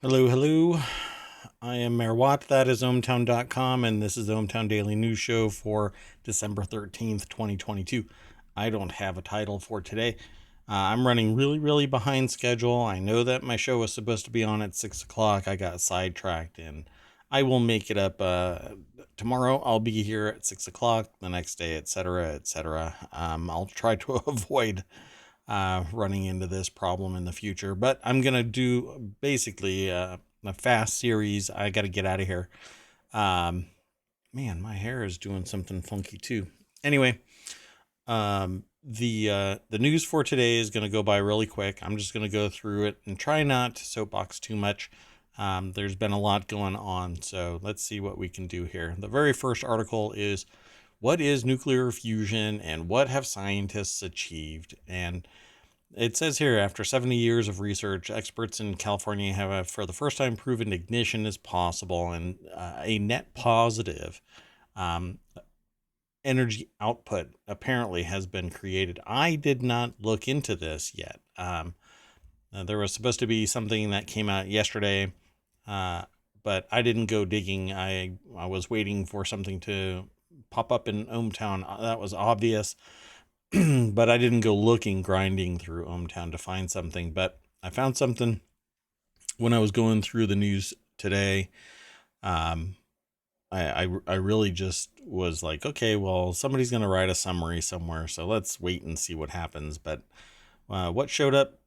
Hello, hello. I am Mayor Watt. That is ohmTown.com, and this is the ohmTown Daily News Show for December 13th, 2022. I don't have a title for today. I'm running really, really behind schedule. I know that my show was supposed to be on at 6 o'clock. I got sidetracked, and I will make it up tomorrow. I'll be here at 6 o'clock, the next day, etc., etc. I'll try to avoid running into this problem in the future. But I'm going to do basically a fast series. I got to get out of here. Um, Man, my hair is doing something funky too. Anyway, the news for today is going to go by really quick. I'm just going to go through it and try not to soapbox too much. There's been a lot going on, so let's see what we can do here. The very first article is, what is nuclear fusion and what have scientists achieved? And it says here, after 70 years of research, experts in California have for the first time proven ignition is possible, and a net positive um, energy output apparently has been created. I did not look into this yet. There was supposed to be something that came out yesterday, but I didn't go digging. I was waiting for something to pop up in ohmTown. That was obvious. But I didn't go looking, grinding through ohmTown to find something. But I found something when I was going through the news today. Um, I really just was like, okay, well, somebody's going to write a summary somewhere, so let's wait and see what happens. But what showed up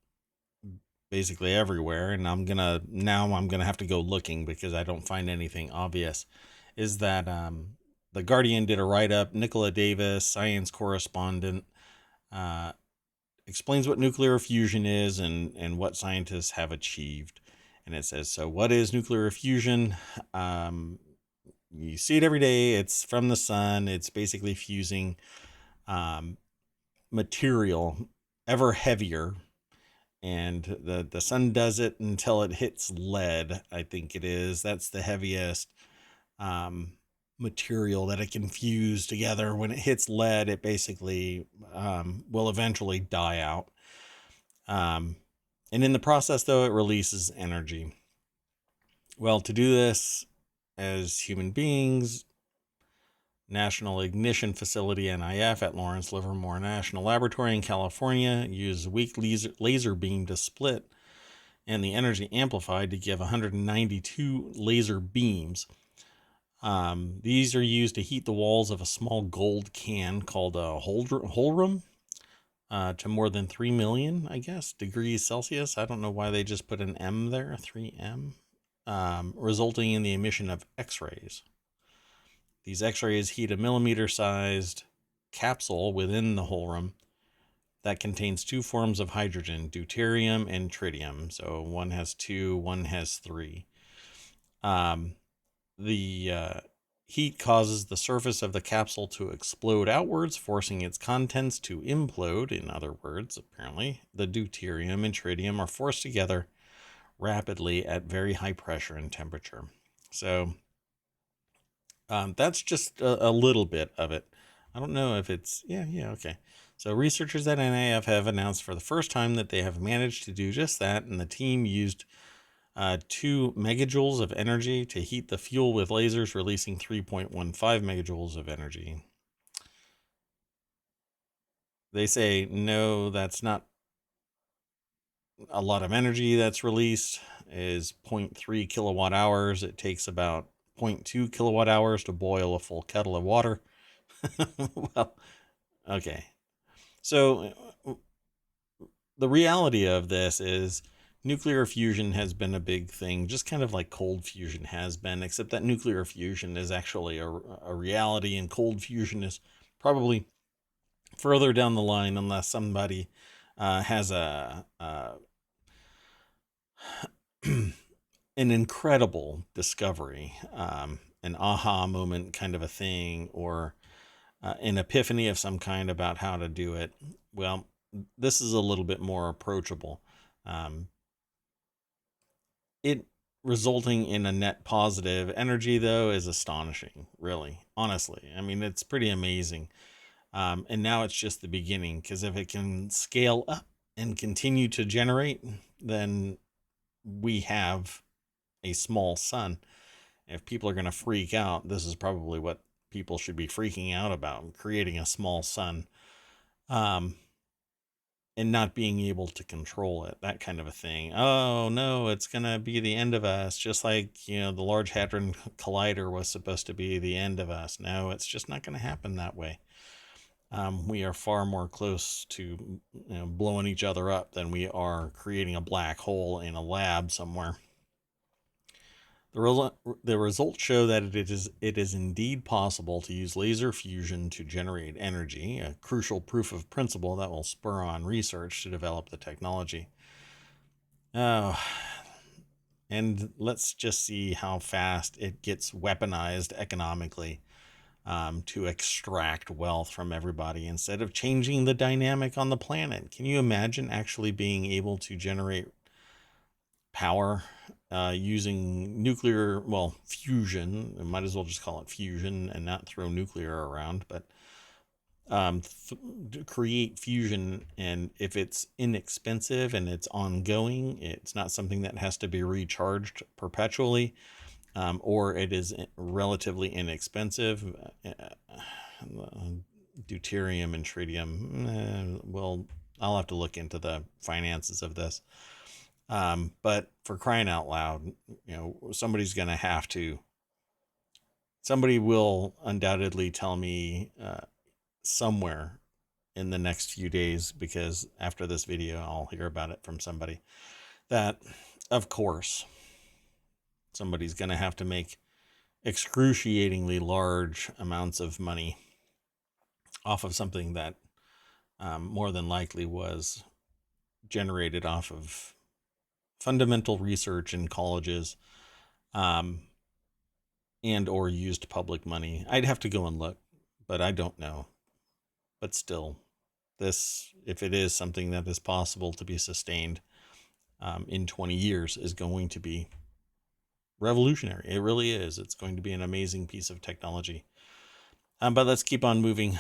basically everywhere, and I'm gonna have to go looking because I don't find anything obvious, is that the Guardian did a write up. Nicola Davis, science correspondent, uh, explains what nuclear fusion is and what scientists have achieved. And it says, so what is nuclear fusion? You see it every day. It's from the sun. It's basically fusing um, material ever heavier. And the sun does it until it hits lead, I think it is. That's the heaviest um, material that it can fuse together. When it hits lead, it basically will eventually die out. Um, and in the process, though, it releases energy. Well, to do this as human beings, National Ignition Facility (NIF) at Lawrence Livermore National Laboratory in California uses a weak laser beam to split and the energy amplified to give 192 laser beams. These are used to heat the walls of a small gold can called a holrum to more than 3 million, I guess, degrees Celsius. I don't know why they just put an M there, 3M, resulting in the emission of X-rays. These X-rays heat a millimeter-sized capsule within the holrum that contains two forms of hydrogen, deuterium and tritium. So one has two, one has three. The heat causes the surface of the capsule to explode outwards, forcing its contents to implode. In other words, apparently, the deuterium and tritium are forced together rapidly at very high pressure and temperature. So that's just a little bit of it. I don't know if it's, okay. So researchers at NIF have announced for the first time that they have managed to do just that, and the team used 2 megajoules of energy to heat the fuel with lasers, releasing 3.15 megajoules of energy. They say, no, that's not a lot of energy that's released, is 0.3 kilowatt hours. It takes about 0.2 kilowatt hours to boil a full kettle of water. Well, okay. So the reality of this is nuclear fusion has been a big thing, just kind of like cold fusion has been, except that nuclear fusion is actually a reality, and cold fusion is probably further down the line unless somebody has an incredible discovery, an aha moment kind of a thing, or an epiphany of some kind about how to do it. Well, this is a little bit more approachable. It resulting in a net positive energy, though, is astonishing, really, honestly. I mean, it's pretty amazing. And now it's just the beginning, because if it can scale up and continue to generate, then we have a small sun. If people are going to freak out, this is probably what people should be freaking out about, creating a small sun. And not being able to control it, that kind of a thing. Oh no, it's gonna be the end of us, just like the Large Hadron Collider was supposed to be the end of us. No, it's just not going to happen that way. We are far more close to blowing each other up than we are creating a black hole in a lab somewhere. The results show that it is indeed possible to use laser fusion to generate energy, a crucial proof of principle that will spur on research to develop the technology. Oh, and let's just see how fast it gets weaponized economically to extract wealth from everybody instead of changing the dynamic on the planet. Can you imagine actually being able to generate power using nuclear, fusion? I might as well just call it fusion and not throw nuclear around, but create fusion. And if it's inexpensive and it's ongoing, it's not something that has to be recharged perpetually, or it is relatively inexpensive. Deuterium and tritium, well, I'll have to look into the finances of this. But for crying out loud, somebody's going to have to, somebody will undoubtedly tell me somewhere in the next few days, because after this video, I'll hear about it from somebody, that, of course, somebody's going to have to make excruciatingly large amounts of money off of something that more than likely was generated off of fundamental research in colleges, and or used public money. I'd have to go and look, but I don't know. But still, this, if it is something that is possible to be sustained in 20 years, is going to be revolutionary. It really is. It's going to be an amazing piece of technology. But let's keep on moving.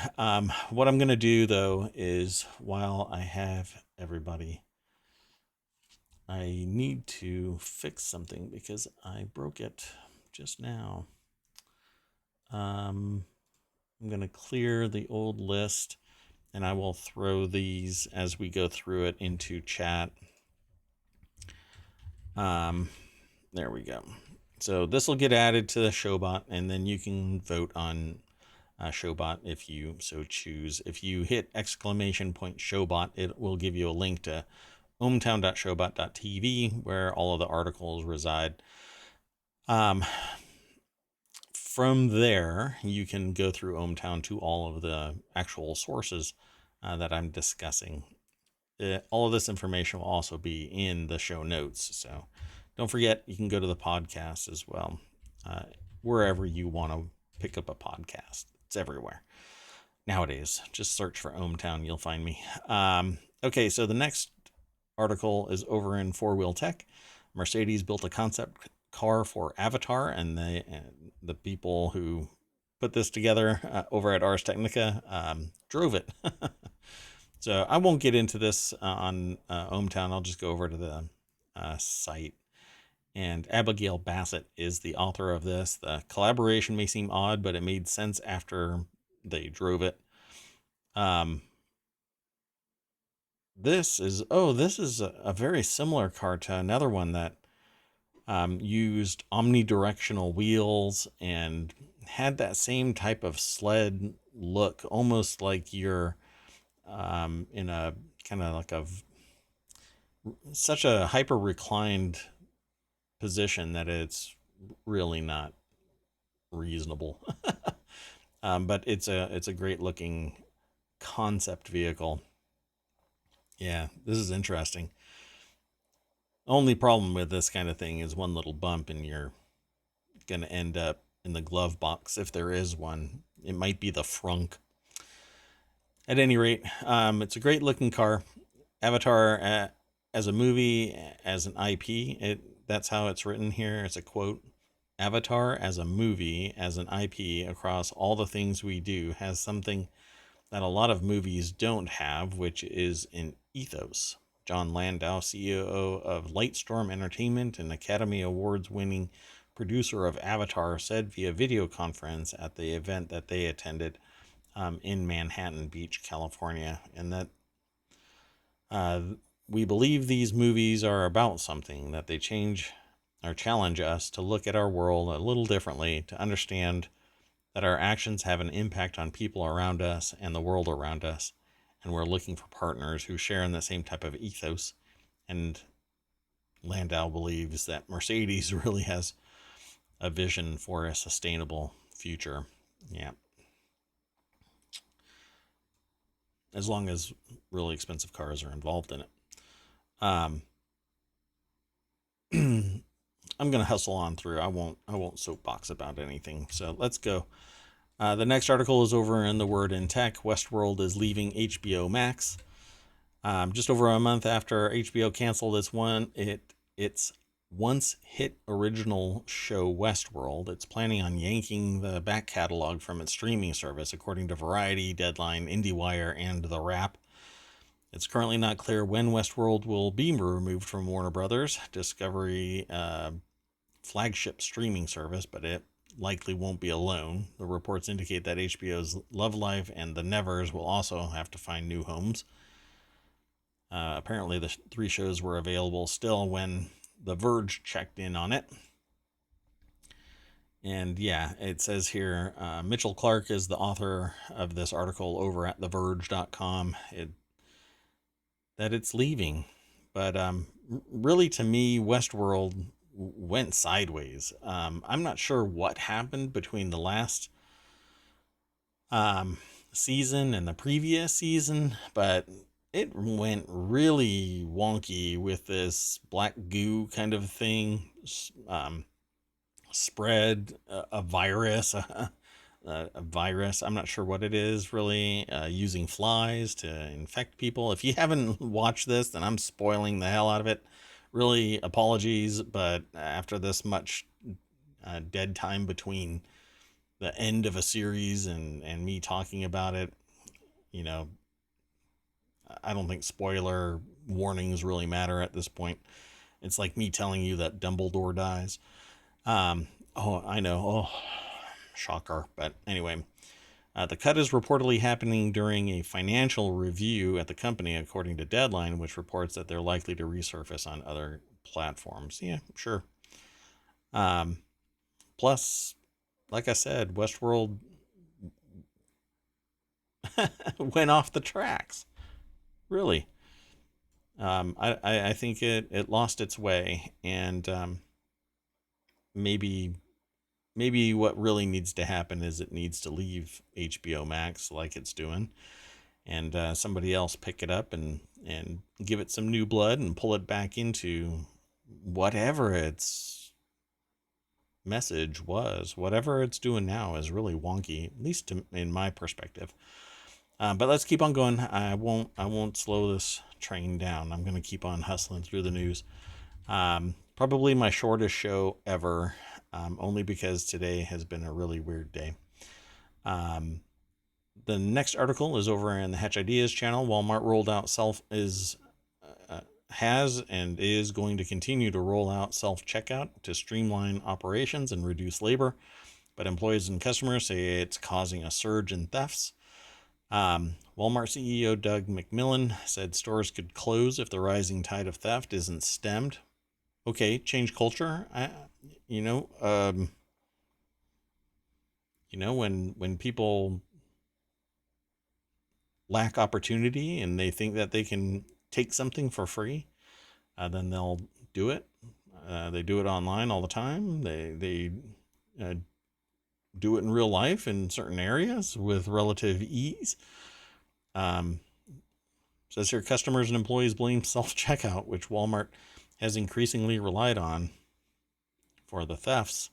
What I'm going to do, though, is while I have everybody, I need to fix something because I broke it just now. I'm going to clear the old list, and I will throw these as we go through it into chat. There we go. So this will get added to the Showbot, and then you can vote on Showbot if you so choose. If you hit !Showbot, it will give you a link to ohmTown.showbot.tv, where all of the articles reside. From there, you can go through ohmTown to all of the actual sources that I'm discussing. All of this information will also be in the show notes. So don't forget, you can go to the podcast as well. Wherever you want to pick up a podcast, it's everywhere nowadays. Just search for ohmTown, you'll find me. Okay, so the next article is over in Four Wheel Tech. Mercedes built a concept car for Avatar, and the people who put this together over at Ars Technica drove it. So I won't get into this on ohmTown. I'll just go over to the site. And Abigail Bassett is the author of this. The collaboration may seem odd, but it made sense after they drove it. This is a very similar car to another one that used omnidirectional wheels and had that same type of sled look, almost like you're in a kind of like such a hyper reclined position that it's really not reasonable. But it's a great looking concept vehicle. Yeah, this is interesting. Only problem with this kind of thing is one little bump and you're going to end up in the glove box, if there is one. It might be the frunk. At any rate, it's a great looking car. Avatar as a movie, as an IP, that's how it's written here. It's a quote. Avatar as a movie, as an IP, across all the things we do, has something that a lot of movies don't have, which is an ethos. John Landau, CEO of Lightstorm Entertainment and Academy Awards winning producer of Avatar, said via video conference at the event that they attended in Manhattan Beach, California, and that we believe these movies are about something, that they change or challenge us to look at our world a little differently, to understand that our actions have an impact on people around us and the world around us. And we're looking for partners who share in the same type of ethos. And Landau believes that Mercedes really has a vision for a sustainable future. Yeah. As long as really expensive cars are involved in it. I'm going to hustle on through. I won't soapbox about anything. So let's go. The next article is over in the Word in Tech. Westworld is leaving HBO Max. Just over a month after HBO canceled its once hit original show Westworld, it's planning on yanking the back catalog from its streaming service, according to Variety, Deadline, IndieWire, and The Wrap. It's currently not clear when Westworld will be removed from Warner Brothers Discovery flagship streaming service, but it likely won't be alone. The reports indicate that HBO's Love Life and The Nevers will also have to find new homes. Apparently, the 3 shows were available still when The Verge checked in on it. And yeah, it says here, Mitchell Clark is the author of this article over at TheVerge.com. That it's leaving. But really, to me, Westworld went sideways. I'm not sure what happened between the last season and the previous season, but it went really wonky with this black goo kind of thing. Spread a virus, a virus. I'm not sure what it is really, using flies to infect people. If you haven't watched this, then I'm spoiling the hell out of it. Really, apologies, but after this much dead time between the end of a series and me talking about it, you know, I don't think spoiler warnings really matter at this point. It's like me telling you that Dumbledore dies. Oh, I know. Oh, shocker. But anyway, the cut is reportedly happening during a financial review at the company, according to Deadline, which reports that they're likely to resurface on other platforms. Yeah, sure. Plus, like I said, Westworld went off the tracks. Really. I think it lost its way, and maybe what really needs to happen is it needs to leave HBO Max like it's doing, and somebody else pick it up and give it some new blood and pull it back into whatever its message was. Whatever it's doing now is really wonky, at least in my perspective. But let's keep on going. I won't slow this train down. I'm going to keep on hustling through the news. Probably my shortest show ever, only because today has been a really weird day. The next article is over in the Hatch Ideas channel. Walmart rolled out has and is going to continue to roll out self-checkout to streamline operations and reduce labor, but employees and customers say it's causing a surge in thefts. Walmart CEO Doug McMillon said stores could close if the rising tide of theft isn't stemmed. Okay, change culture. When people lack opportunity and they think that they can take something for free, then they'll do it. They do it online all the time. They do it in real life in certain areas with relative ease. Says here, customers and employees blame self-checkout, which Walmart has increasingly relied on for the thefts.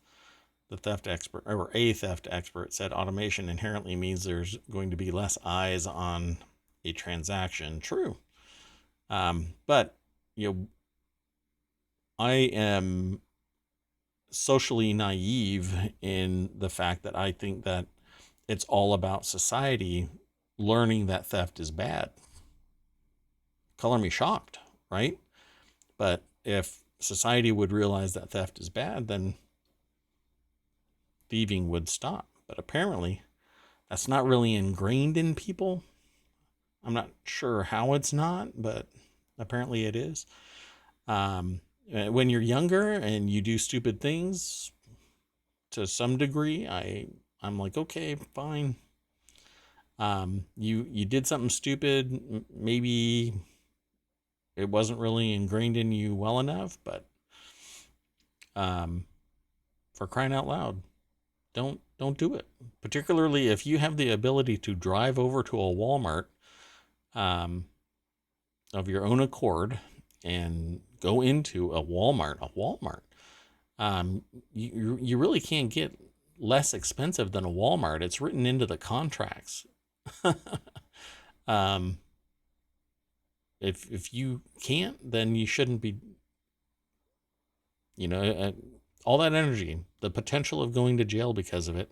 A theft expert said automation inherently means there's going to be less eyes on a transaction. True. But I am socially naive in the fact that I think that it's all about society learning that theft is bad. Color me shocked. right? But if society would realize that theft is bad, then thieving would stop. But apparently, that's not really ingrained in people. I'm not sure how it's not, but apparently it is. When you're younger and you do stupid things, to some degree, I'm like, okay, fine. You did something stupid. Maybe it wasn't really ingrained in you well enough, but for crying out loud, don't do it. Particularly if you have the ability to drive over to a Walmart of your own accord and go into a Walmart. You really can't get less expensive than a Walmart. It's written into the contracts. um, if you can't, then you shouldn't be. All that energy, the potential of going to jail because of it.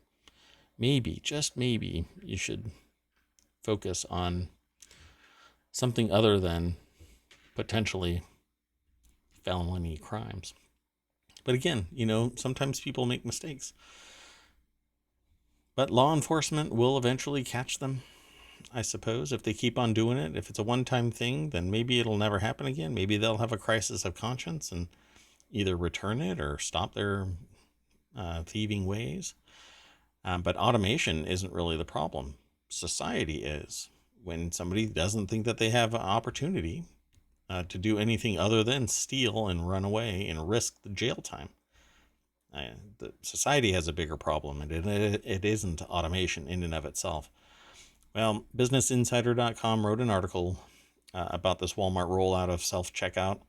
Maybe, just maybe, you should focus on something other than potentially felony crimes. But again, sometimes people make mistakes. But law enforcement will eventually catch them, I suppose, if they keep on doing it. If it's a one-time thing, then maybe it'll never happen again. Maybe they'll have a crisis of conscience and either return it or stop their thieving ways. But automation isn't really the problem. Society is. When somebody doesn't think that they have an opportunity to do anything other than steal and run away and risk the jail time. The society has a bigger problem, and it isn't automation in and of itself. Well, BusinessInsider.com wrote an article about this Walmart rollout of self-checkout,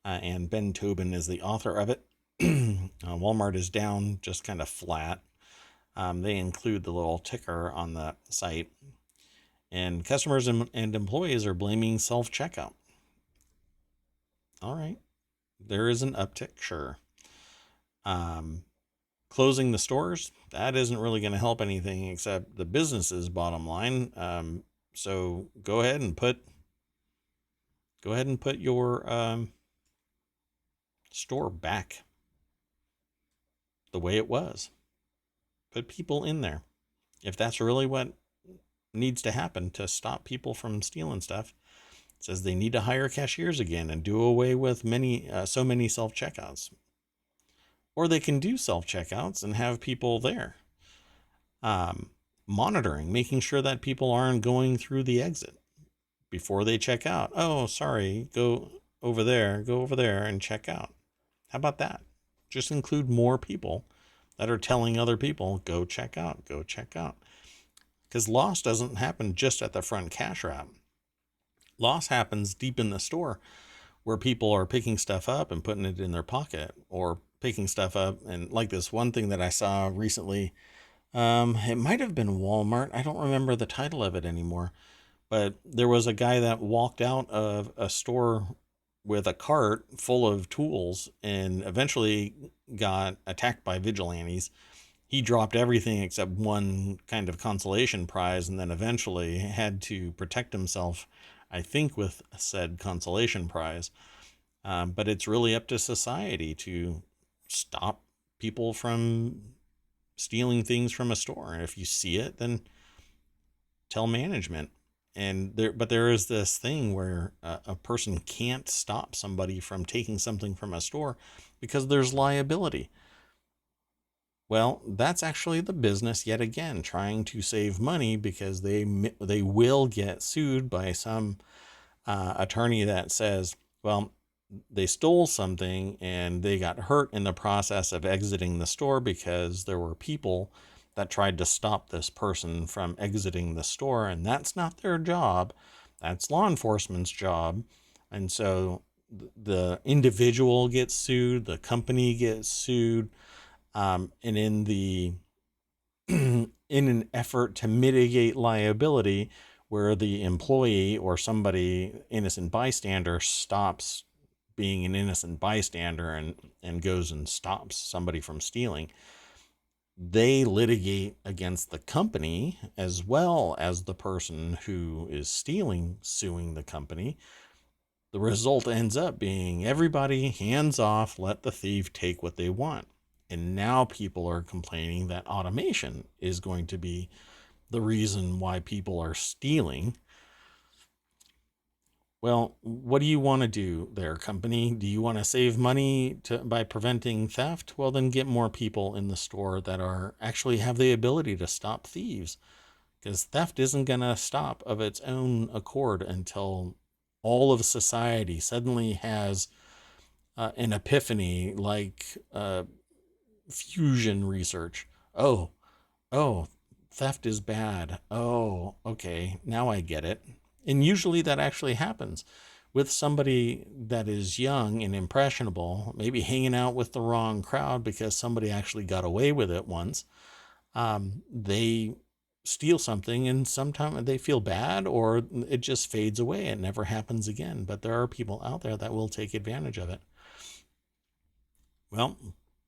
and Ben Tobin is the author of it. Walmart is down just kind of flat. They include the little ticker on the site, and customers and employees are blaming self-checkout. All right, there is an uptick, sure. Closing the stores, that isn't really going to help anything except the business's bottom line. So go ahead and put your store back the way it was. Put people in there. If that's really what needs to happen to stop people from stealing stuff, it says they need to hire cashiers again and do away with so many self-checkouts. Or they can do self-checkouts and have people there. Monitoring, making sure that people aren't going through the exit before they check out. Oh, sorry, go over there and check out. How about that? Just include more people that are telling other people, go check out. Because loss doesn't happen just at the front cash wrap. Loss happens deep in the store where people are picking stuff up and putting it in their pocket, or picking stuff up. And like this one thing that I saw recently, it might have been Walmart. I don't remember the title of it anymore, but there was a guy that walked out of a store with a cart full of tools and eventually got attacked by vigilantes. He dropped everything except one kind of consolation prize, and then eventually had to protect himself, I think, with said consolation prize. But it's really up to society to stop people from stealing things from a store. And if you see it, then tell management. But there is this thing where a person can't stop somebody from taking something from a store because there's liability. Well, that's actually the business yet again, trying to save money because they will get sued by some attorney that says, well, they stole something and they got hurt in the process of exiting the store because there were people that tried to stop this person from exiting the store, and that's not their job. That's law enforcement's job. And so the individual gets sued, the company gets sued, and in an effort to mitigate liability, where the employee or somebody, innocent bystander, stops being an innocent bystander and goes and stops somebody from stealing, they litigate against the company as well as the person who is stealing suing the company. the result ends up being everybody hands off, let the thief take what they want. And now people are complaining that automation is going to be the reason why people are stealing. Well, what do you want to do there, company? Do you want to save money by preventing theft? Well, then get more people in the store that are actually have the ability to stop thieves, because theft isn't going to stop of its own accord until all of society suddenly has an epiphany, like fusion research. Oh, theft is bad. Oh, okay, now I get it. And usually that actually happens with somebody that is young and impressionable, maybe hanging out with the wrong crowd because somebody actually got away with it once. They steal something and sometimes they feel bad or it just fades away. It never happens again. But there are people out there that will take advantage of it. Well,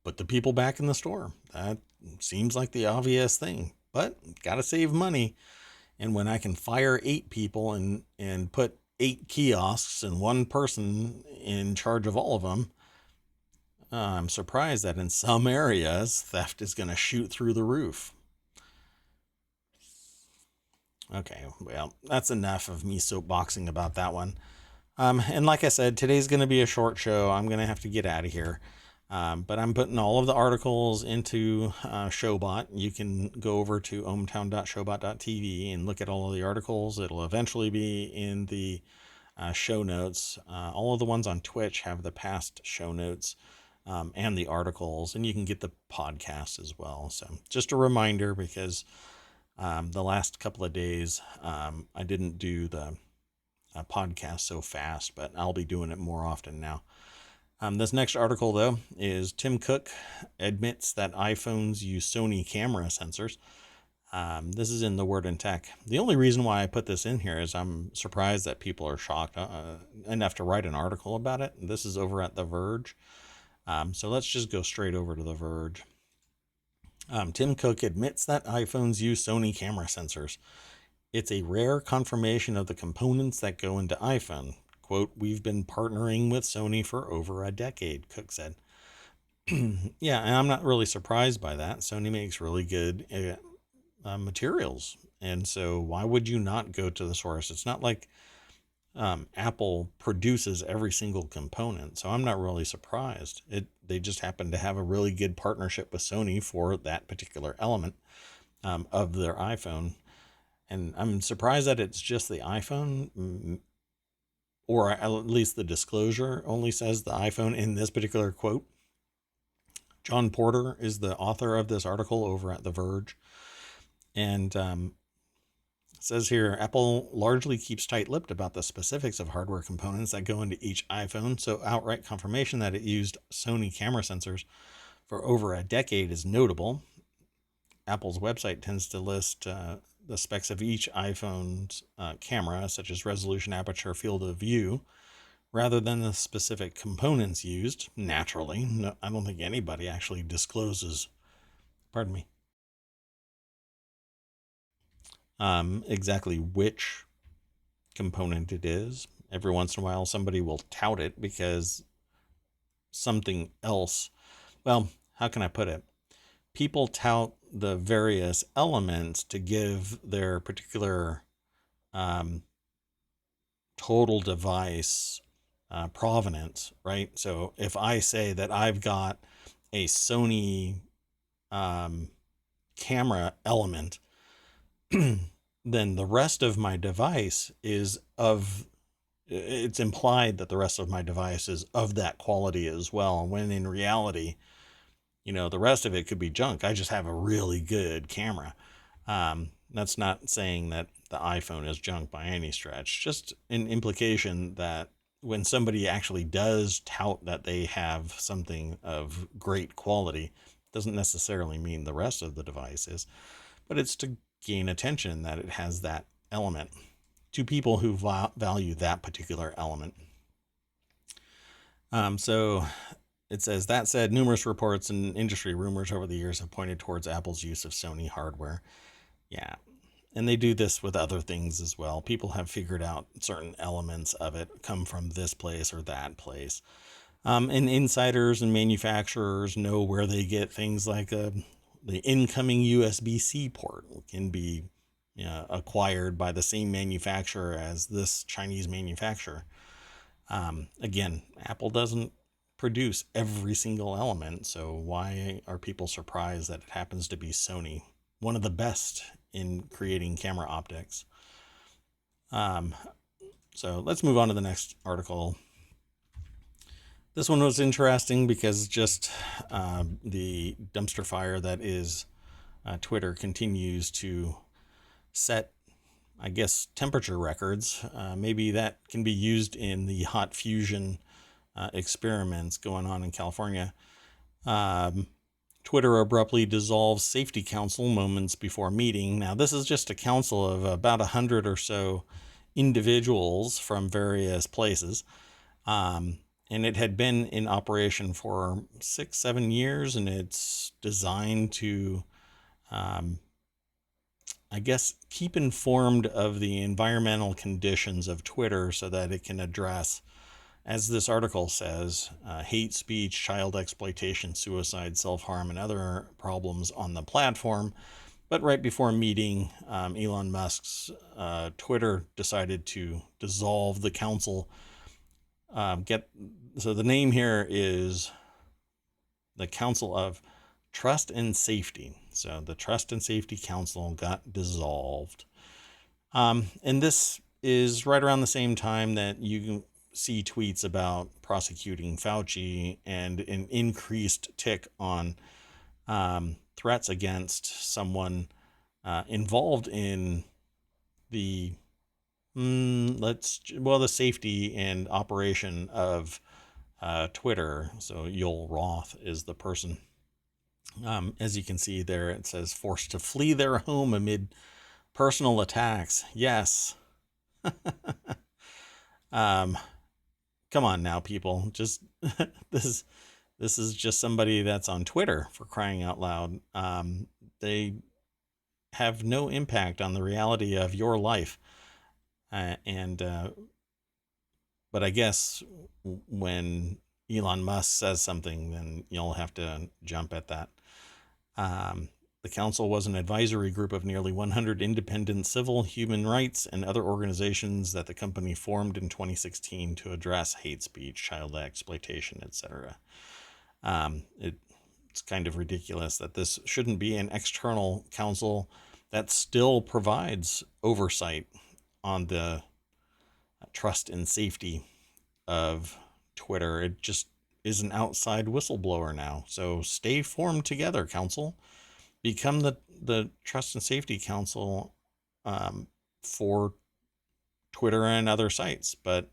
put the people back in the store. That seems like the obvious thing, but got to save money. And when I can fire 8 people and put 8 kiosks and one person in charge of all of them, I'm surprised that in some areas theft is going to shoot through the roof. Okay, well, that's enough of me soapboxing about that one. And like I said, today's going to be a short show. I'm going to have to get out of here. But I'm putting all of the articles into Showbot. You can go over to ohmTown.showbot.tv and look at all of the articles. It'll eventually be in the show notes. All of the ones on Twitch have the past show notes and the articles, and you can get the podcast as well. So just a reminder, because the last couple of days I didn't do the podcast so fast, but I'll be doing it more often now. This next article, though, is Tim Cook admits that iPhones use Sony camera sensors. This is in The Word in Tech. The only reason why I put this in here is I'm surprised that people are shocked enough to write an article about it. This is over at The Verge. So let's just go straight over to The Verge. Tim Cook admits that iPhones use Sony camera sensors. It's a rare confirmation of the components that go into iPhone. Quote, "We've been partnering with Sony for over a decade," Cook said. Yeah, and I'm not really surprised by that. Sony makes really good materials. And so why would you not go to the source? It's not like Apple produces every single component. So I'm not really surprised. They just happen to have a really good partnership with Sony for that particular element of their iPhone. And I'm surprised that it's just the iPhone, or at least the disclosure only says the iPhone in this particular quote. John Porter is the author of this article over at The Verge. And it says here, Apple largely keeps tight-lipped about the specifics of hardware components that go into each iPhone, so outright confirmation that it used Sony camera sensors for over a decade is notable. Apple's website tends to list the specs of each iPhone's camera, such as resolution, aperture, field of view, rather than the specific components used. Naturally, no, I don't think anybody actually discloses, pardon me, exactly which component it is. Every once in a while, somebody will tout it because something else, well, how can I put it? People tout the various elements to give their particular total device provenance, right? So if I say that I've got a Sony camera element, then the rest of my device is it's implied that the rest of my device is of that quality as well, when in reality, the rest of it could be junk. I just have a really good camera. That's not saying that the iPhone is junk by any stretch, just an implication that when somebody actually does tout that they have something of great quality, doesn't necessarily mean the rest of the device is, but it's to gain attention that it has that element to people who value that particular element. So it says, that said, numerous reports and industry rumors over the years have pointed towards Apple's use of Sony hardware. Yeah, And they do this with other things as well. People have figured out certain elements of it come from this place or that place. And insiders and manufacturers know where they get things like the incoming USB-C port can be acquired by the same manufacturer as this Chinese manufacturer. Again, Apple doesn't produce every single element, so why are people surprised that it happens to be Sony, one of the best in creating camera optics? So let's move on to the next article. This one was interesting because just the dumpster fire that is Twitter continues to set, I guess, temperature records. Maybe that can be used in the hot fusion experiments going on in California. Twitter abruptly dissolves safety council moments before meeting. Now, this is just a council of about 100 or so individuals from various places. And it had been in operation for 6-7 years, and it's designed to, I guess, keep informed of the environmental conditions of Twitter so that it can address, as this article says, hate speech, child exploitation, suicide, self-harm, and other problems on the platform. But right before meeting, Elon Musk's Twitter decided to dissolve the council. So the name here is the Council of Trust and Safety. So the Trust and Safety Council got dissolved. And this is right around the same time that you see tweets about prosecuting Fauci and an increased tick on threats against someone involved in the the safety and operation of Twitter. So Yoel Roth is the person. As you can see there, it says forced to flee their home amid personal attacks. Yes. Come on now, people. Just this is just somebody that's on Twitter, for crying out loud. They have no impact on the reality of your life. But I guess when Elon Musk says something, then you'll have to jump at that. The council was an advisory group of nearly 100 independent civil, human rights, and other organizations that the company formed in 2016 to address hate speech, child exploitation, etc. It's kind of ridiculous that this shouldn't be an external council that still provides oversight on the trust and safety of Twitter. It just is an outside whistleblower now. So stay formed together, council. Become the Trust and Safety Council for Twitter and other sites. But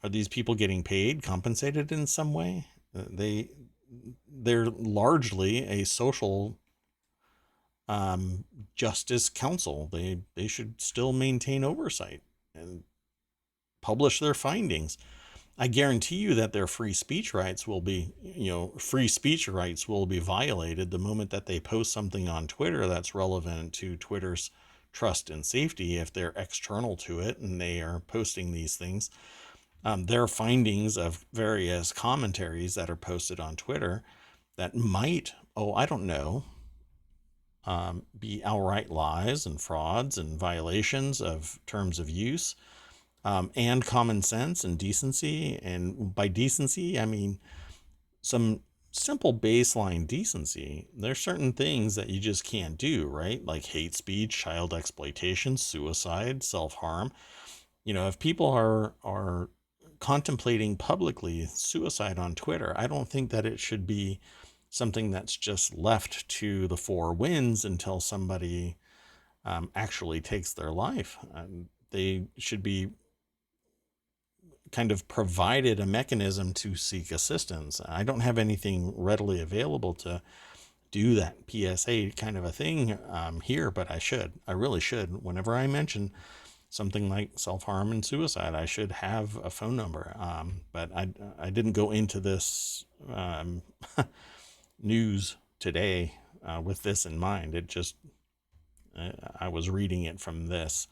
are these people getting paid, compensated in some way? They're largely a social justice council. They should still maintain oversight and publish their findings. I guarantee you that their free speech rights will be violated the moment that they post something on Twitter that's relevant to Twitter's trust and safety. If they're external to it and they are posting these things, their findings of various commentaries that are posted on Twitter that might, I don't know, be outright lies and frauds and violations of terms of use, and common sense and decency. And by decency, I mean some simple baseline decency. There's certain things that you just can't do, right? Like hate speech, child exploitation, suicide, self-harm. If people are contemplating publicly suicide on Twitter, I don't think that it should be something that's just left to the four winds until somebody actually takes their life. They should be kind of provided a mechanism to seek assistance. I don't have anything readily available to do that PSA kind of a thing here, but I really should. Whenever I mention something like self-harm and suicide, I should have a phone number. But I didn't go into this news today with this in mind. I was reading it from this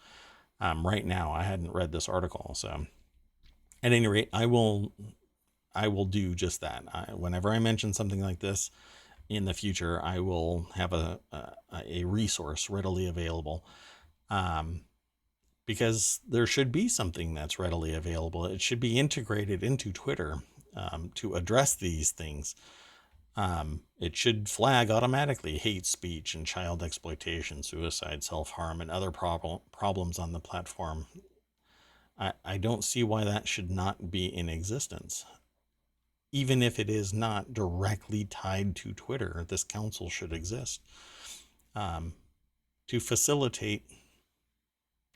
right now. I hadn't read this article. So at any rate, I will do just that. Whenever I mention something like this in the future, I will have a resource readily available. Because there should be something that's readily available. It should be integrated into Twitter to address these things. It should flag automatically hate speech and child exploitation, suicide, self-harm, and other problems on the platform. I don't see why that should not be in existence. Even if it is not directly tied to Twitter, this council should exist to facilitate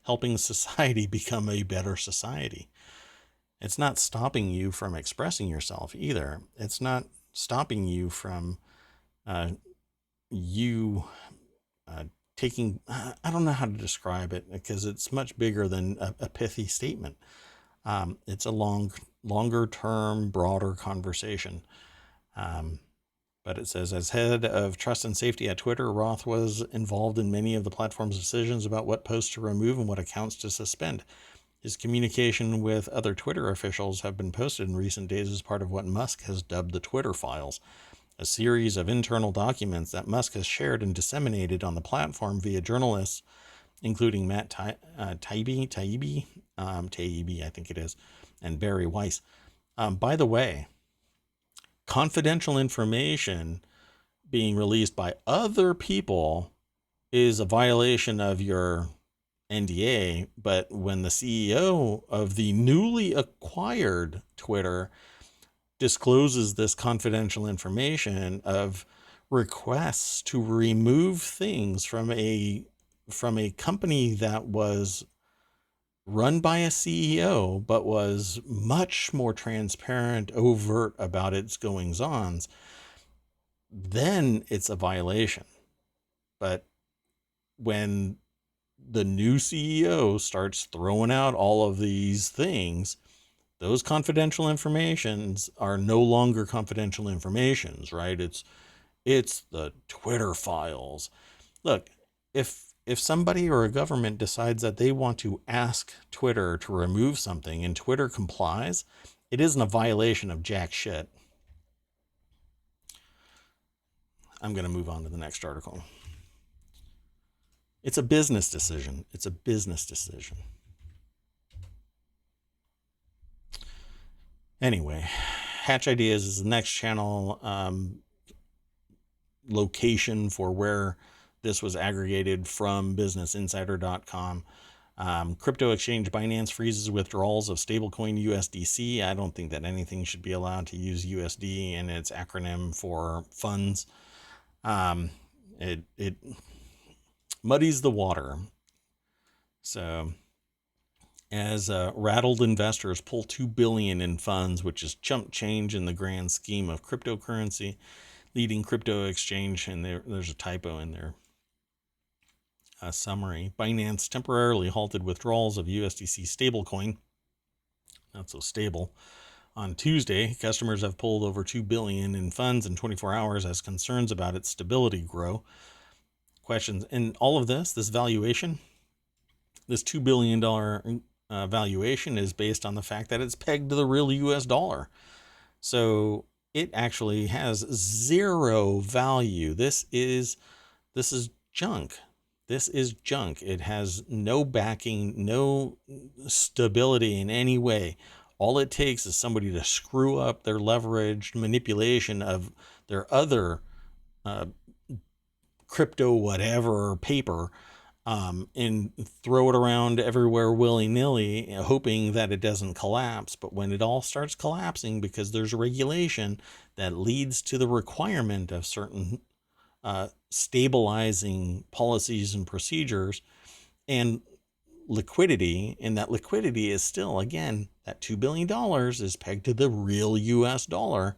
helping society become a better society. It's not stopping you from expressing yourself either. It's not stopping you from taking, I don't know how to describe it because it's much bigger than a pithy statement. It's a longer term, broader conversation. But it says, as head of trust and safety at Twitter, Roth was involved in many of the platform's decisions about what posts to remove and what accounts to suspend. His communication with other Twitter officials have been posted in recent days as part of what Musk has dubbed the Twitter Files, a series of internal documents that Musk has shared and disseminated on the platform via journalists, including Matt Taibbi, I think it is, and Barry Weiss. By the way, confidential information being released by other people is a violation of your NDA, but when the CEO of the newly acquired Twitter discloses this confidential information of requests to remove things from a company that was run by a CEO, but was much more transparent, overt about its goings-ons, then it's a violation. But when the new CEO starts throwing out all of these things, those confidential informations are no longer confidential informations, right? It's the Twitter files. Look, if somebody or a government decides that they want to ask Twitter to remove something and Twitter complies, it isn't a violation of jack shit. I'm going to move on to the next article. It's a business decision. It's a business decision. Anyway, Hatch Ideas is the next channel location for where this was aggregated from businessinsider.com. Crypto exchange Binance freezes withdrawals of stablecoin USDC. I don't think that anything should be allowed to use USD in its acronym for funds. It muddies the water. So as rattled investors pull $2 billion in funds, which is chump change in the grand scheme of cryptocurrency, leading crypto exchange, and there's a typo in there. Summary: Binance temporarily halted withdrawals of USDC stablecoin, not so stable. On Tuesday, customers have pulled over $2 billion in funds in 24 hours as concerns about its stability grow. Questions: in all of this valuation, this $2 billion valuation is based on the fact that it's pegged to the real US dollar. So it actually has zero value. This is junk. This is junk. It has no backing, no stability in any way. All it takes is somebody to screw up their leveraged manipulation of their other crypto whatever paper and throw it around everywhere willy-nilly, hoping that it doesn't collapse. But when it all starts collapsing because there's a regulation that leads to the requirement of certain stabilizing policies and procedures and liquidity, and that liquidity is still, again, that $2 billion is pegged to the real US dollar.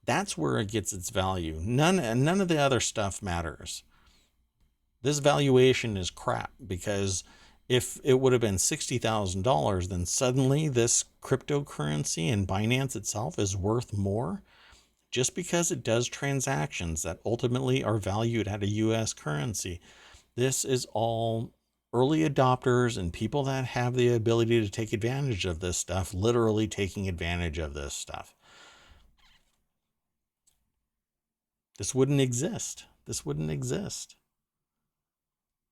That's where it gets its value. None of the other stuff matters. This valuation is crap, because if it would have been $60,000, then suddenly this cryptocurrency and Binance itself is worth more, just because it does transactions that ultimately are valued at a US currency. This is all early adopters and people that have the ability to take advantage of this stuff, literally taking advantage of this stuff. This wouldn't exist. This wouldn't exist.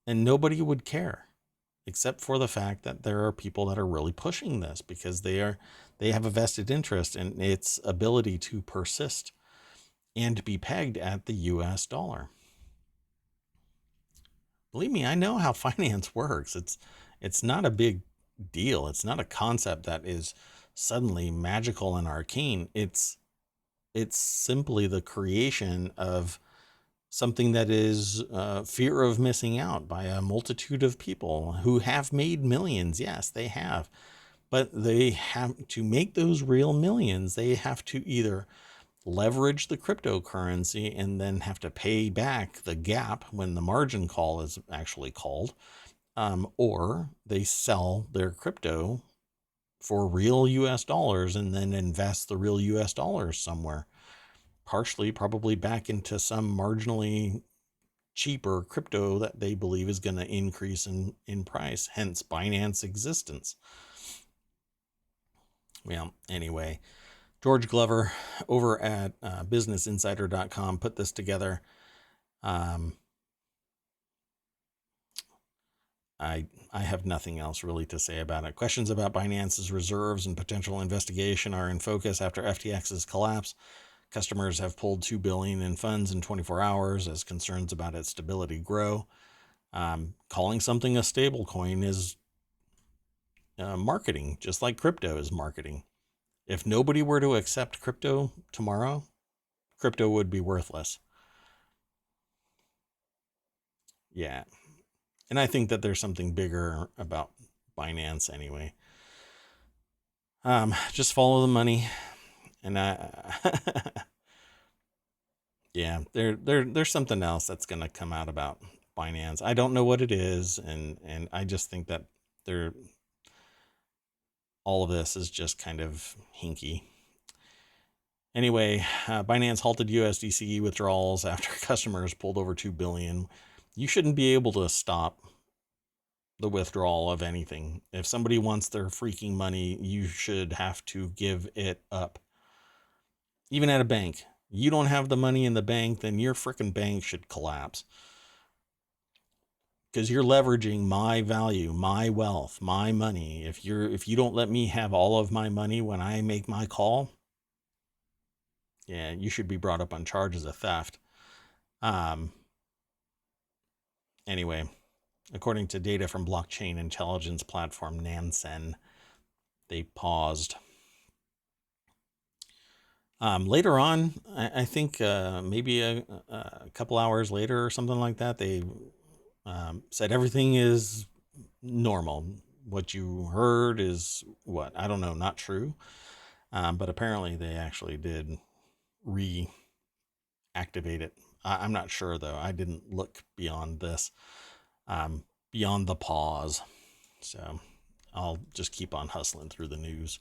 And nobody would care, except for the fact that there are people that are really pushing this because they have a vested interest in its ability to persist and be pegged at the US dollar. Believe me, I know how finance works. It's not a big deal. It's not a concept that is suddenly magical and arcane. It's simply the creation of something that is fear of missing out by a multitude of people who have made millions. Yes, they have. But they have to make those real millions. They have to either leverage the cryptocurrency and then have to pay back the gap when the margin call is actually called, or they sell their crypto for real US dollars and then invest the real US dollars somewhere, partially probably back into some marginally cheaper crypto that they believe is going to increase in price, hence Binance existence. Well, anyway, George Glover over at businessinsider.com put this together. I have nothing else really to say about it. Questions about Binance's reserves and potential investigation are in focus after FTX's collapse. Customers have pulled $2 billion in funds in 24 hours as concerns about its stability grow. Calling something a stable coin is marketing, just like crypto is marketing. If nobody were to accept crypto tomorrow, crypto would be worthless. Yeah. And I think that there's something bigger about Binance anyway. Just follow the money. And yeah, there's something else that's going to come out about Binance. I don't know what it is. And I just think that all of this is just kind of hinky. Anyway, Binance halted USDC withdrawals after customers pulled over $2 billion. You shouldn't be able to stop the withdrawal of anything. If somebody wants their freaking money, you should have to give it up. Even at a bank. You don't have the money in the bank, then your freaking bank should collapse. Because you're leveraging my value, my wealth, my money. If you don't let me have all of my money when I make my call, yeah, you should be brought up on charges of theft. Anyway, according to data from blockchain intelligence platform Nansen, they paused. Later on, I think maybe a couple hours later or something like that, they said everything is normal. What you heard is what? I don't know, not true. But apparently they actually did reactivate it. I'm not sure though. I didn't look beyond this, beyond the pause. So I'll just keep on hustling through the news.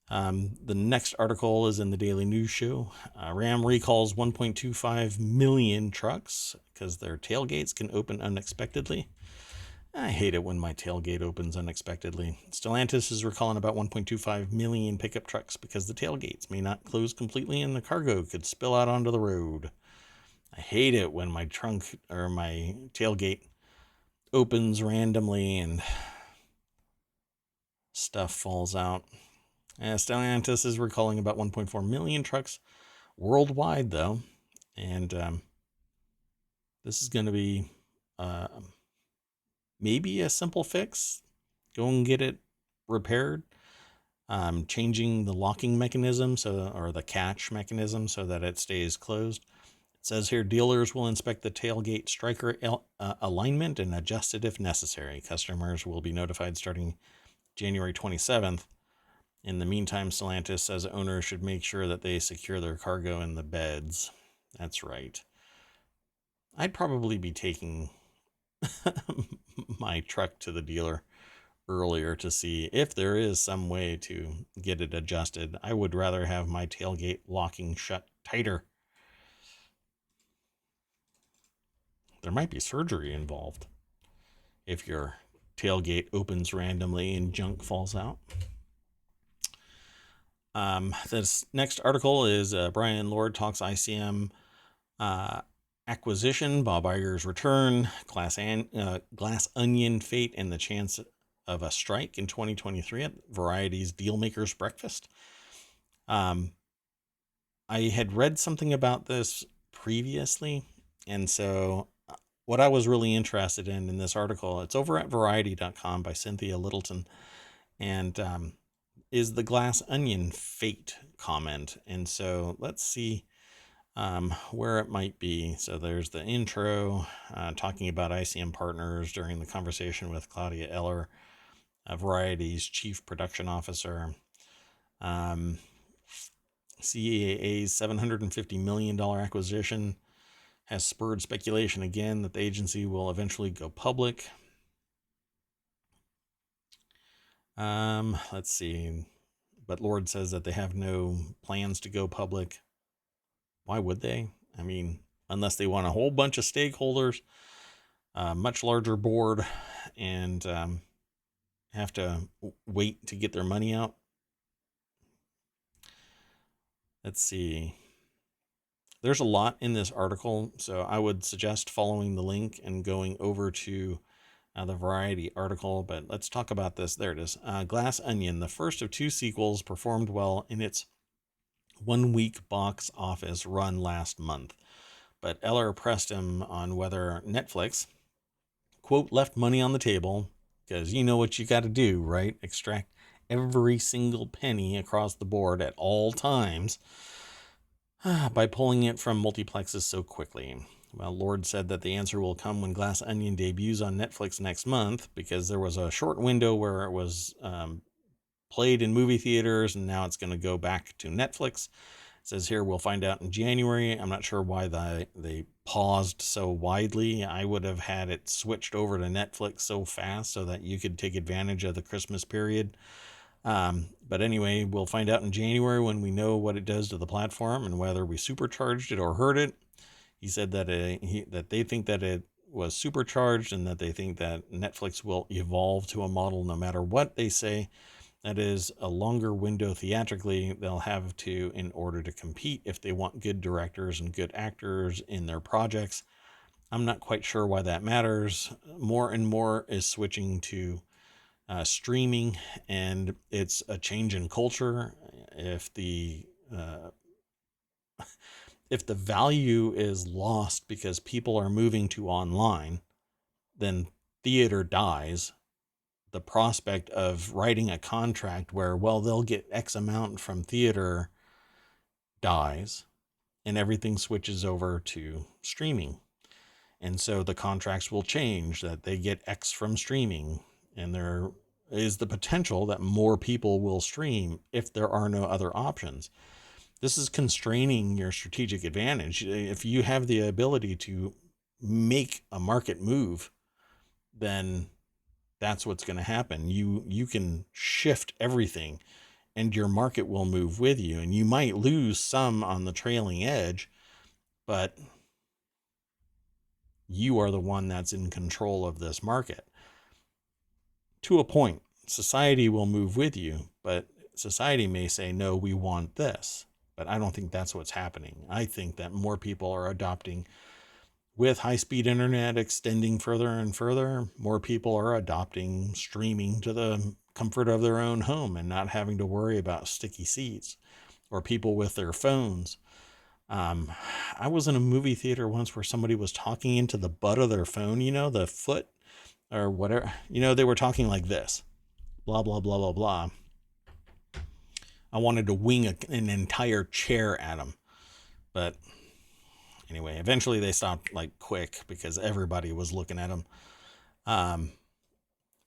The next article is in the Daily News Show. Ram recalls 1.25 million trucks because their tailgates can open unexpectedly. I hate it when my tailgate opens unexpectedly. Stellantis is recalling about 1.25 million pickup trucks because the tailgates may not close completely and the cargo could spill out onto the road. I hate it when my trunk or my tailgate opens randomly and stuff falls out. Stellantis is recalling about 1.4 million trucks worldwide, though. And this is going to be maybe a simple fix. Go and get it repaired. Changing the locking mechanism or the catch mechanism so that it stays closed. It says here dealers will inspect the tailgate striker alignment and adjust it if necessary. Customers will be notified starting January 27th. In the meantime, Stellantis says owners should make sure that they secure their cargo in the beds. That's right. I'd probably be taking my truck to the dealer earlier to see if there is some way to get it adjusted. I would rather have my tailgate locking shut tighter. There might be surgery involved if your tailgate opens randomly and junk falls out. This next article is Brian Lord talks ICM acquisition, Bob Iger's return, Glass Onion fate, and the chance of a strike in 2023 at Variety's Dealmakers Breakfast. I had read something about this previously, and so what I was really interested in this article, it's over at variety.com by Cynthia Littleton, and is the Glass Onion fate comment. And so let's see where it might be. So there's the intro talking about ICM partners during the conversation with Claudia Eller, Variety's chief production officer. CAA's $750 million acquisition has spurred speculation again that the agency will eventually go public. Let's see. But Lord says that they have no plans to go public. Why would they? I mean, unless they want a whole bunch of stakeholders, a much larger board, and have to wait to get their money out. Let's see. There's a lot in this article, so I would suggest following the link and going over to the Variety article, but let's talk about this. There it is. Glass Onion, the first of two sequels, performed well in its 1 week box office run last month. But Eller pressed him on whether Netflix, quote, left money on the table, because you know what you got to do, right? Extract every single penny across the board at all times by pulling it from multiplexes so quickly. Well, Lord said that the answer will come when Glass Onion debuts on Netflix next month, because there was a short window where it was played in movie theaters, and now it's going to go back to Netflix. It says here we'll find out in January. I'm not sure why they paused so widely. I would have had it switched over to Netflix so fast so that you could take advantage of the Christmas period. But anyway, we'll find out in January when we know what it does to the platform and whether we supercharged it or hurt it. He said that that they think that it was supercharged, and that they think that Netflix will evolve to a model no matter what they say. That is a longer window theatrically they'll have to in order to compete if they want good directors and good actors in their projects. I'm not quite sure why that matters. More and more is switching to streaming, and it's a change in culture. If the value is lost because people are moving to online, then theater dies. The prospect of writing a contract where, well, they'll get X amount from theater dies, and everything switches over to streaming. And so the contracts will change, that they get X from streaming, and there is the potential that more people will stream if there are no other options. This is constraining your strategic advantage. If you have the ability to make a market move, then that's what's going to happen. You can shift everything, and your market will move with you. And you might lose some on the trailing edge, but you are the one that's in control of this market. To a point, society will move with you, but society may say, no, we want this. But I don't think that's what's happening. I think that more people are adopting, with high-speed internet extending further and further, more people are adopting streaming to the comfort of their own home and not having to worry about sticky seats or people with their phones. I was in a movie theater once where somebody was talking into the butt of their phone, the foot or whatever, they were talking like this, blah, blah, blah, blah, blah. I wanted to wing an entire chair at them, but anyway, eventually they stopped quick because everybody was looking at them. At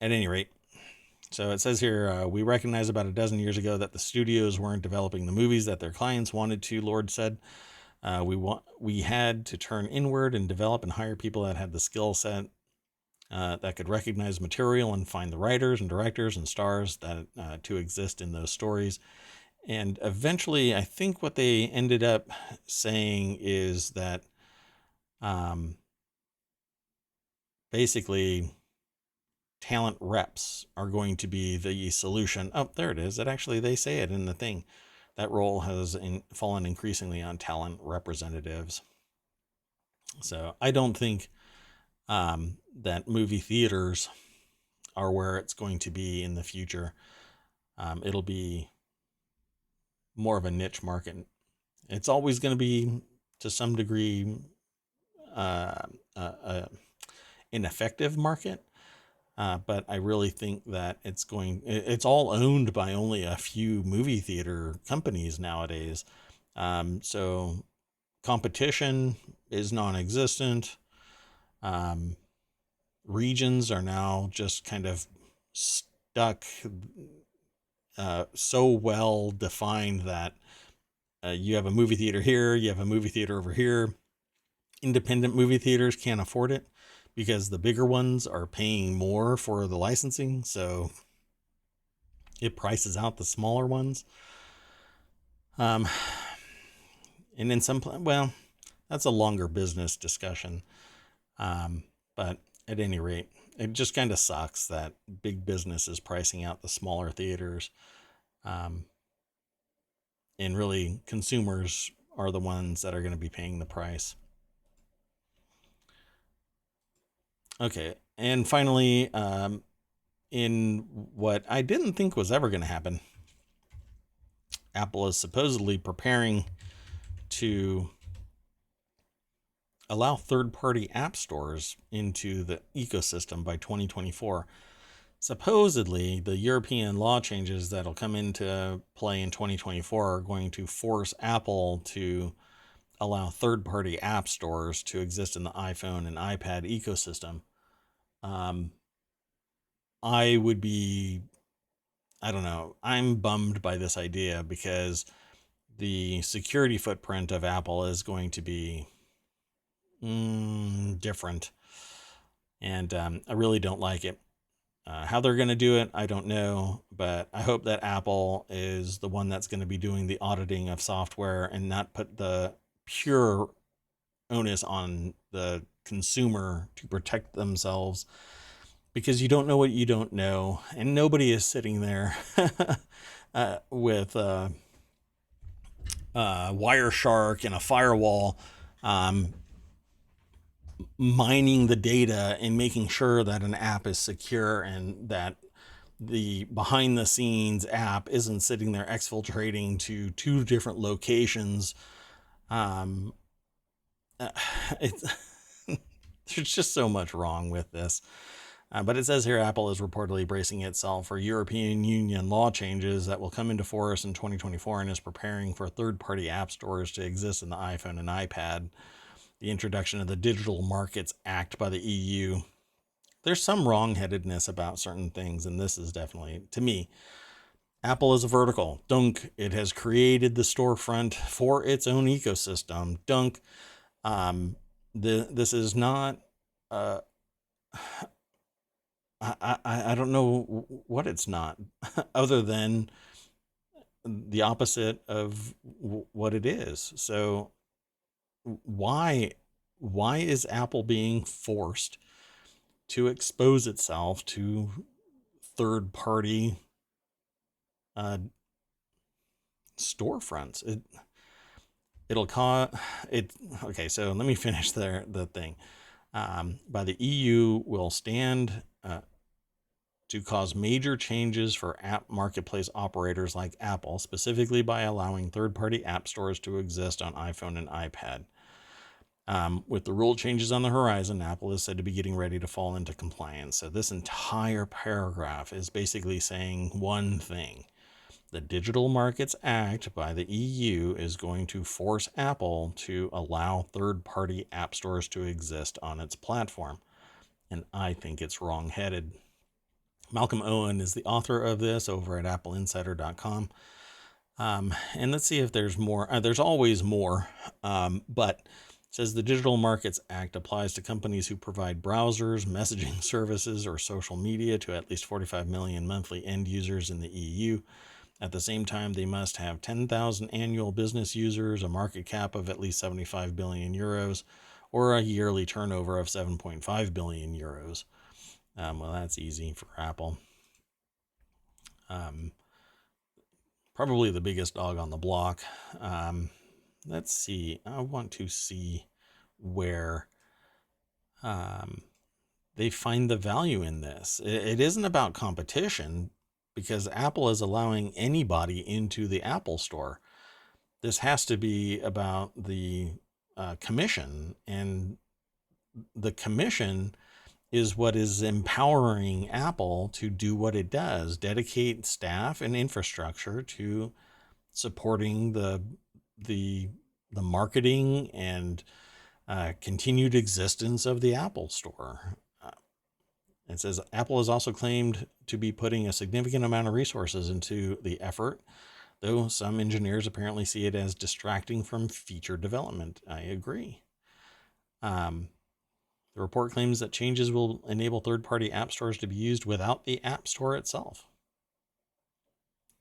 any rate, so it says here, we recognized about a dozen years ago that the studios weren't developing the movies that their clients wanted to, Lord said. We had to turn inward and develop and hire people that had the skill set that could recognize material and find the writers and directors and stars that to exist in those stories. And eventually, I think what they ended up saying is that basically talent reps are going to be the solution. Oh, there it is. They say it in the thing. That role has fallen increasingly on talent representatives. So I don't think that movie theaters are where it's going to be in the future. It'll be more of a niche market. It's always going to be, to some degree, uh, an effective market. But I really think that it's all owned by only a few movie theater companies nowadays. So competition is non-existent. Um, Regions are now just kind of stuck, so well defined that you have a movie theater here, you have a movie theater over here. Independent movie theaters can't afford it because the bigger ones are paying more for the licensing, so it prices out the smaller ones. And in well, that's a longer business discussion. But at any rate, it just kind of sucks that big business is pricing out the smaller theaters. And really, consumers are the ones that are going to be paying the price. Okay. And finally, in what I didn't think was ever going to happen, Apple is supposedly preparing to allow third-party app stores into the ecosystem by 2024. Supposedly, the European law changes that'll come into play in 2024 are going to force Apple to allow third-party app stores to exist in the iPhone and iPad ecosystem. I would be, I don't know, I'm bummed by this idea because the security footprint of Apple is going to be different. And I really don't like it. How they're going to do it, I don't know. But I hope that Apple is the one that's going to be doing the auditing of software and not put the pure onus on the consumer to protect themselves, because you don't know what you don't know. And nobody is sitting there with Wireshark and a firewall mining the data and making sure that an app is secure and that the behind the scenes app isn't sitting there exfiltrating to two different locations. It's there's just so much wrong with this. But it says here Apple is reportedly bracing itself for European Union law changes that will come into force in 2024 and is preparing for third-party app stores to exist in the iPhone and iPad. The introduction of the Digital Markets Act by the EU. There's some wrong-headedness about certain things, and this is definitely, to me, Apple is a vertical. Dunk. It has created the storefront for its own ecosystem. Dunk. This is not. I don't know what it's not, other than the opposite of what it is. So why is Apple being forced to expose itself to third party storefronts? It'll cause it. Okay, so let me finish the thing. By the EU will stand to cause major changes for app marketplace operators like Apple, specifically by allowing third-party app stores to exist on iPhone and iPad. With the rule changes on the horizon, Apple is said to be getting ready to fall into compliance. So this entire paragraph is basically saying one thing. The Digital Markets Act by the EU is going to force Apple to allow third-party app stores to exist on its platform. And I think it's wrong-headed. Malcolm Owen is the author of this over at appleinsider.com. And let's see if there's more. There's always more, but it says the Digital Markets Act applies to companies who provide browsers, messaging services, or social media to at least 45 million monthly end users in the EU. At the same time, they must have 10,000 annual business users, a market cap of at least 75 billion euros, or a yearly turnover of 7.5 billion euros. Well, that's easy for Apple. Probably the biggest dog on the block. Let's see. I want to see where they find the value in this. It isn't about competition, because Apple is allowing anybody into the Apple Store. This has to be about the commission, and the commission is what is empowering Apple to do what it does, dedicate staff and infrastructure to supporting the marketing and continued existence of the Apple Store. It says Apple has also claimed to be putting a significant amount of resources into the effort, though some engineers apparently see it as distracting from feature development. I agree. The report claims that changes will enable third-party app stores to be used without the App Store itself.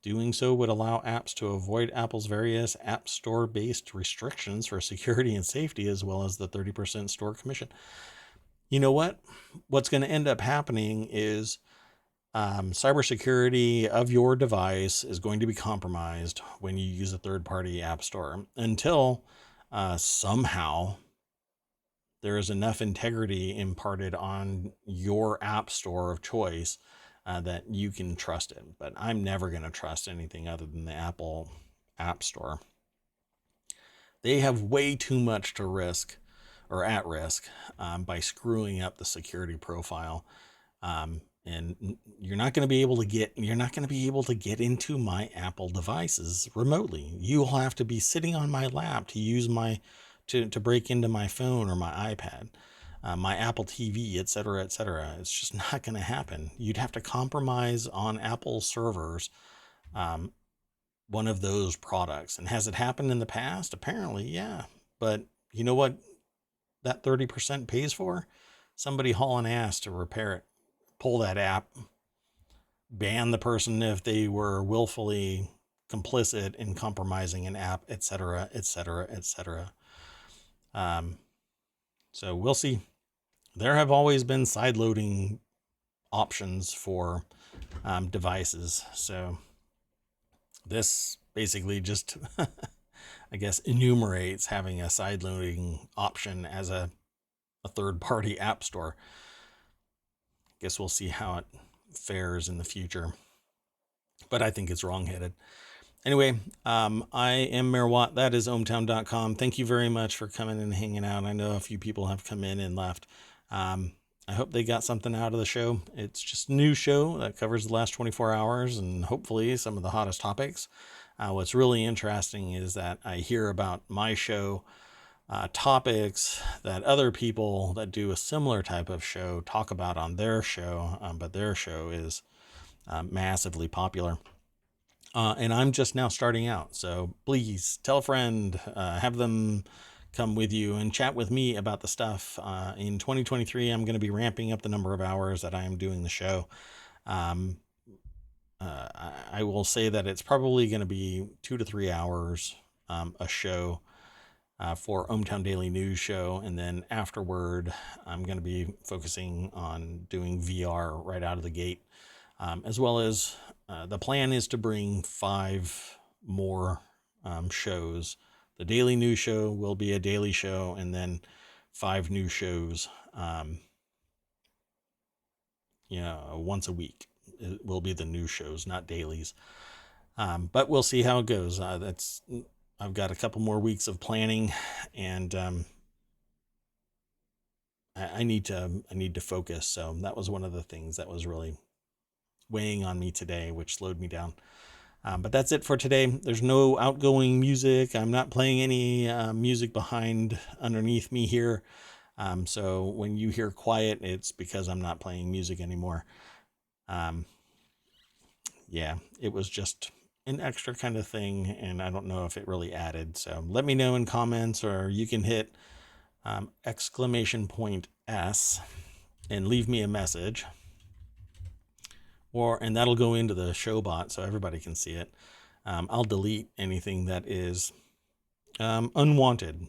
Doing so would allow apps to avoid Apple's various App Store-based restrictions for security and safety, as well as the 30% store commission. You know what? What's going to end up happening is cybersecurity of your device is going to be compromised when you use a third-party app store, until somehow there is enough integrity imparted on your app store of choice that you can trust it. But I'm never going to trust anything other than the Apple App Store. They have way too much to risk, or at risk, by screwing up the security profile. And you're not going to be able to get into my Apple devices remotely. You will have to be sitting on my lap to use to break into my phone or my iPad, my Apple TV, etc., etc. It's just not going to happen. You'd have to compromise on Apple servers, one of those products. And has it happened in the past? Apparently, yeah. But you know what that 30% pays for? Somebody hauling ass to repair it, pull that app, ban the person if they were willfully complicit in compromising an app, etc., etc., etc. So we'll see. There have always been sideloading options for devices. So this basically just, I guess, enumerates having a sideloading option as a third-party app store. Guess we'll see how it fares in the future. But I think it's wrong-headed. Anyway, I am Mayor Watt. That is ohmTown.com. Thank you very much for coming and hanging out. I know a few people have come in and left. I hope they got something out of the show. It's just a new show that covers the last 24 hours and hopefully some of the hottest topics. What's really interesting is that I hear about my show topics that other people that do a similar type of show talk about on their show, but their show is massively popular. And I'm just now starting out. So please tell a friend, have them come with you and chat with me about the stuff. In 2023, I'm going to be ramping up the number of hours that I am doing the show. I will say that it's probably going to be 2 to 3 hours a show for ohmTown Daily News Show. And then afterward, I'm going to be focusing on doing VR right out of the gate, as well as the plan is to bring 5 more shows. The Daily News Show will be a daily show, and then 5 new shows, once a week. It will be the new shows, not dailies. But we'll see how it goes. I've got a couple more weeks of planning, and I need to focus. So that was one of the things that was really weighing on me today, which slowed me down. But that's it for today. There's no outgoing music. I'm not playing any music underneath me here. So when you hear quiet, it's because I'm not playing music anymore. Yeah, it was just an extra kind of thing, and I don't know if it really added. So let me know in comments, or you can hit !S and leave me a message. And that'll go into the show bot so everybody can see it. I'll delete anything that is unwanted.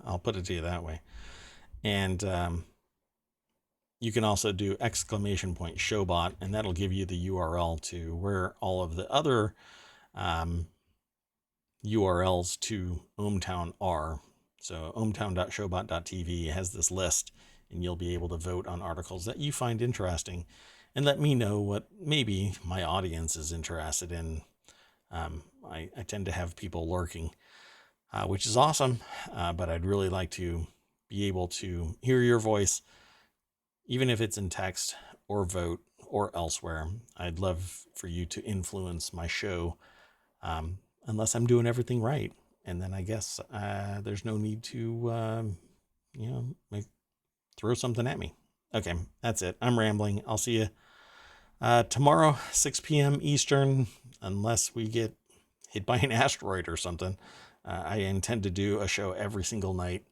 I'll put it to you that way. And you can also do !showbot, and that'll give you the URL to where all of the other URLs to ohmTown are. So ohmTown.showbot.tv has this list, and you'll be able to vote on articles that you find interesting and let me know what maybe my audience is interested in. I tend to have people lurking, which is awesome, but I'd really like to be able to hear your voice, even if it's in text or vote or elsewhere. I'd love for you to influence my show, unless I'm doing everything right. And then I guess there's no need to, throw something at me. Okay, that's it. I'm rambling. I'll see you tomorrow, 6 p.m. Eastern, unless we get hit by an asteroid or something. I intend to do a show every single night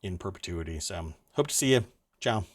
in perpetuity. So hope to see you. Ciao.